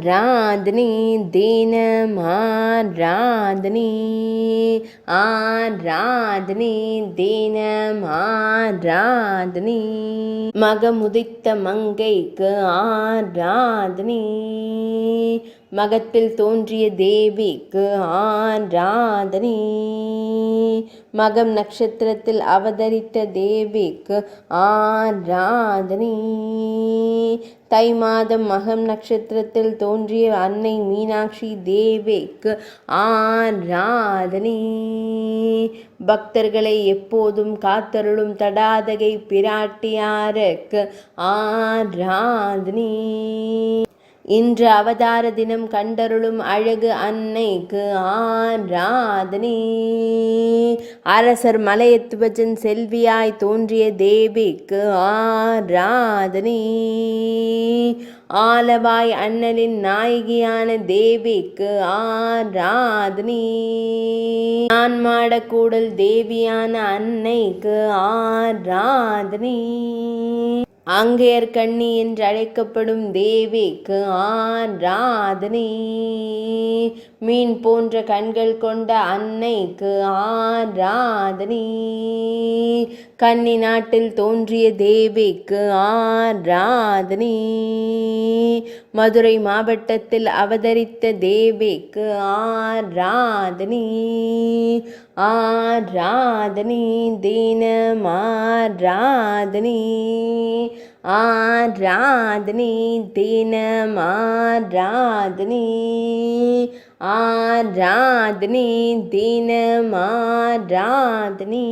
ஆராதனை தினம் ஆராதனை ஆராதனை தினம் ஆராதனை மகமுதித்த மங்கைக்கு ஆராதனை மகத்தில் தோன்றிய தேவிக்கு ஆராதனை மகம் நட்சத்திரத்தில் அவதரித்த தேவிக்கு ஆராதனை தை மாதம் மகம் நட்சத்திரத்தில் தோன்றிய அன்னை மீனாட்சி தேவிக்கு ஆராதனை பக்தர்களை எப்போதும் காத்தருளும் தடாதகை பிராட்டியாருக்கு ஆராதனை இன்று அவதார தினம் கண்டருளும் அழகு அன்னைக்கு ஆராதனை அரசர் மலையத்துவஜன் செல்வியாய் தோன்றிய தேவிக்கு ஆராதனை ஆலவாய் அண்ணலின் நாயகியான தேவிக்கு ஆராதனை நான்மாடக்கூடல் தேவியான அன்னைக்கு ஆராதனை ஆங்கையர்கண்ணி என்று அழைக்கப்படும் தேவிக்கு ஆராதனை மீன் போன்ற கண்கள் கொண்ட அன்னைக்கு ஆராதனை கன்னி நாட்டில் தோன்றிய தேவிக்கு ஆராதனை மதுரை மாவட்டத்தில் அவதரித்த தேவிக்கு ஆராதனை ஆராதனை தினம் ஆராதனை ஆராதனை தினம் ஆராதனை ஆராதனை தினம் ஆராதனை